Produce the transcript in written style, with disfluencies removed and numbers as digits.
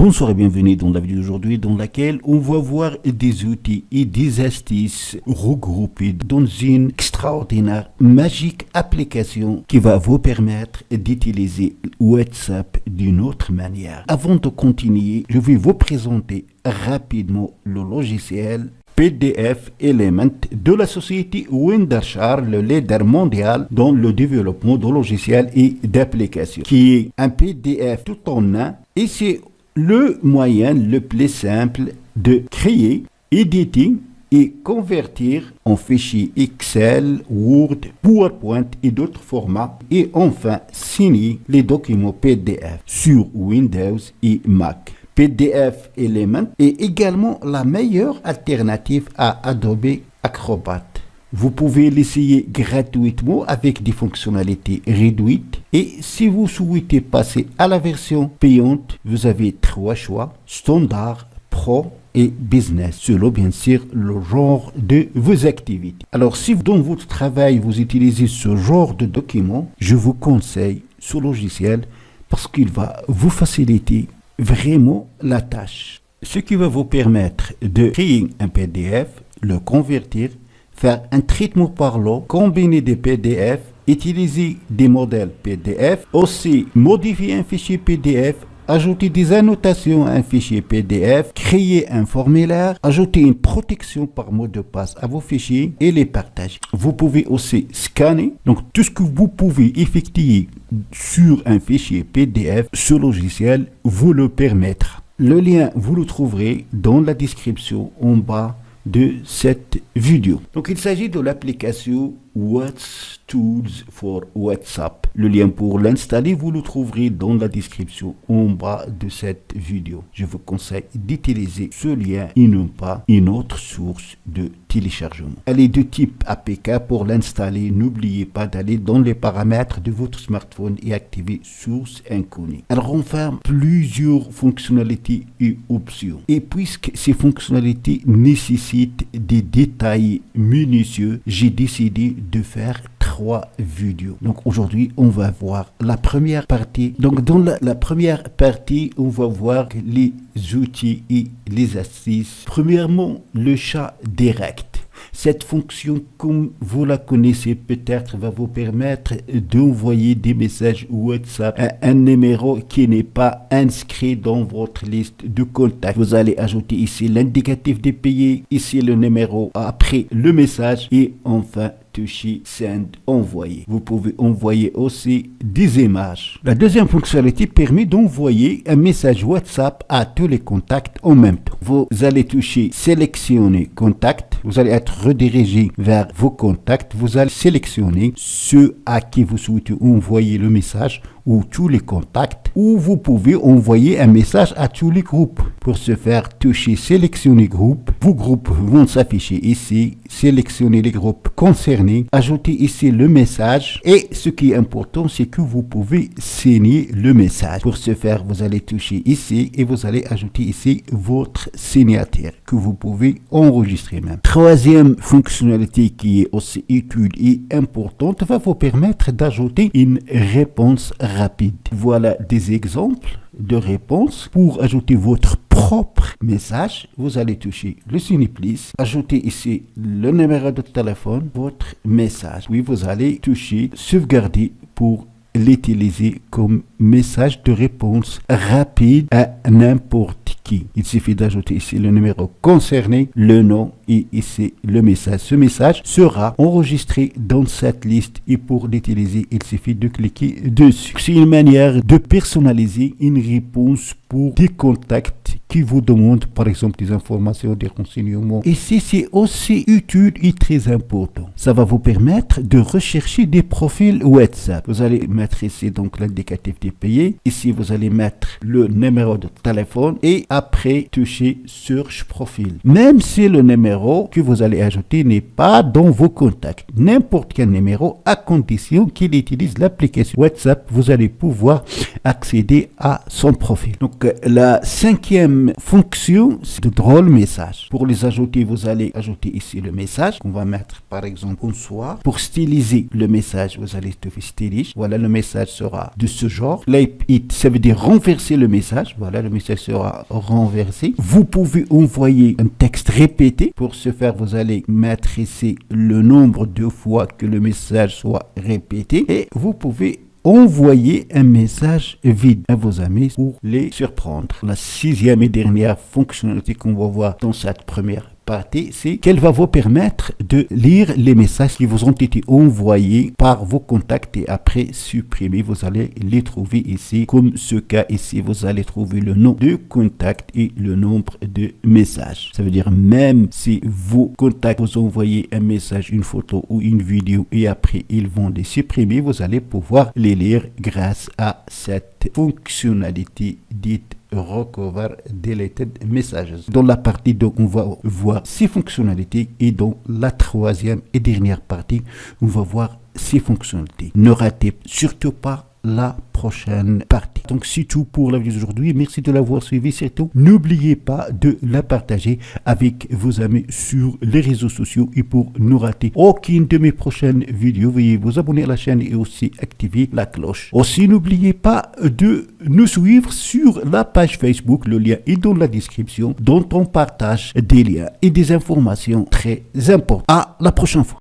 Bonsoir et bienvenue dans la vidéo d'aujourd'hui dans laquelle on va voir des outils et des astuces regroupés dans une extraordinaire, magique application qui va vous permettre d'utiliser WhatsApp d'une autre manière. Avant de continuer, je vais vous présenter rapidement le logiciel PDF Element de la société Wondershare, le leader mondial dans le développement de logiciels et d'applications, qui est un PDF tout en un et c'est le moyen le plus simple de créer, éditer et convertir en fichiers Excel, Word, PowerPoint et d'autres formats et enfin signer les documents PDF sur Windows et Mac. PDF Element est également la meilleure alternative à Adobe Acrobat. Vous pouvez l'essayer gratuitement avec des fonctionnalités réduites et si vous souhaitez passer à la version payante, vous avez trois choix: standard, pro et business, selon bien sûr le genre de vos activités. Alors si dans votre travail vous utilisez ce genre de document, je vous conseille ce logiciel parce qu'il va vous faciliter vraiment la tâche. Ce qui va vous permettre de créer un PDF, le convertir, faire un traitement parlant, combiner des PDF, utiliser des modèles PDF, aussi modifier un fichier PDF, ajouter des annotations à un fichier PDF, créer un formulaire, ajouter une protection par mot de passe à vos fichiers et les partager. Vous pouvez aussi scanner, donc tout ce que vous pouvez effectuer sur un fichier PDF, ce logiciel vous le permettra. Le lien, vous le trouverez dans la description en bas de cette vidéo. Donc il s'agit de l'application What's Tools for WhatsApp. Le lien pour l'installer, vous le trouverez dans la description en bas de cette vidéo. Je vous conseille d'utiliser ce lien et non pas une autre source de téléchargement. Elle est de type APK. Pour l'installer, n'oubliez pas d'aller dans les paramètres de votre smartphone et activer source inconnue. Elle renferme plusieurs fonctionnalités et options. Et puisque ces fonctionnalités nécessitent des détails minutieux, j'ai décidé de faire trois vidéos. Donc aujourd'hui, on va voir la première partie. Donc dans la première partie, on va voir les outils et les astuces. Premièrement, le chat direct. Cette fonction, comme vous la connaissez peut-être, va vous permettre d'envoyer des messages WhatsApp à un numéro qui n'est pas inscrit dans votre liste de contacts. Vous allez ajouter ici l'indicatif des pays, ici le numéro après le message et enfin toucher Send, envoyer. Vous pouvez envoyer aussi des images. La deuxième fonctionnalité permet d'envoyer un message WhatsApp à tous les contacts en même temps. Vous allez toucher sélectionner contact. Vous allez être redirigé vers vos contacts. Vous allez sélectionner ceux à qui vous souhaitez envoyer le message ou tous les contacts, ou vous pouvez envoyer un message à tous les groupes. Pour ce faire, touchez sélectionner groupe. Vos groupes vont s'afficher ici. Sélectionnez les groupes concernés. Ajoutez ici le message. Et ce qui est important, c'est que vous pouvez signer le message. Pour ce faire, vous allez toucher ici et vous allez ajouter ici votre signature que vous pouvez enregistrer même. Troisième fonctionnalité qui est aussi utile et importante va vous permettre d'ajouter une réponse rapide. Voilà des exemples de réponses. Pour ajouter votre propre message, vous allez toucher le signe plus, ajouter ici le numéro de téléphone, votre message. Oui, vous allez toucher sauvegarder pour l'utiliser comme message de réponse rapide à n'importe qui. Il suffit d'ajouter ici le numéro concerné, le nom et ici le message. Ce message sera enregistré dans cette liste et pour l'utiliser, il suffit de cliquer dessus. C'est une manière de personnaliser une réponse pour des contacts qui vous demandent par exemple des informations, des renseignements. Ici, c'est aussi utile et très important. Ça va vous permettre de rechercher des profils WhatsApp. Vous allez mettre ici donc l'indicatif des pays. Ici, vous allez mettre le numéro de téléphone et après toucher Search Profil. Même si le numéro que vous allez ajouter n'est pas dans vos contacts, n'importe quel numéro, à condition qu'il utilise l'application WhatsApp, vous allez pouvoir accéder à son profil. Donc la cinquième deuxième fonction, c'est de drôles messages. Pour les ajouter, vous allez ajouter ici le message qu'on va mettre par exemple bonsoir. Pour styliser le message, vous allez trouver stylish. Voilà, le message sera de ce genre. Flip it, ça veut dire renverser le message. Voilà, le message sera renversé. Vous pouvez envoyer un texte répété. Pour ce faire, vous allez mettre ici le nombre de fois que le message soit répété et vous pouvez envoyer un message vide à vos amis pour les surprendre. La sixième et dernière fonctionnalité qu'on va voir dans cette première partie, c'est qu'elle va vous permettre de lire les messages qui vous ont été envoyés par vos contacts et après supprimer. Vous allez les trouver ici, comme ce cas ici. Vous allez trouver le nom de contact et le nombre de messages. Ça veut dire même si vos contacts vous envoyez un message, une photo ou une vidéo et après ils vont les supprimer, vous allez pouvoir les lire grâce à cette fonctionnalité dite Recover Deleted Messages. Dans la partie 2, on va voir ces fonctionnalités et dans la troisième et dernière partie, on va voir ces fonctionnalités. Ne ratez surtout pas la prochaine partie. Donc c'est tout pour la vidéo d'aujourd'hui. Merci de l'avoir suivi. Surtout, n'oubliez pas de la partager avec vos amis sur les réseaux sociaux. Et pour ne rater aucune de mes prochaines vidéos, veuillez vous abonner à la chaîne et aussi activer la cloche. Aussi, n'oubliez pas de nous suivre sur la page Facebook. Le lien est dans la description, dont on partage des liens et des informations très importantes. À la prochaine fois.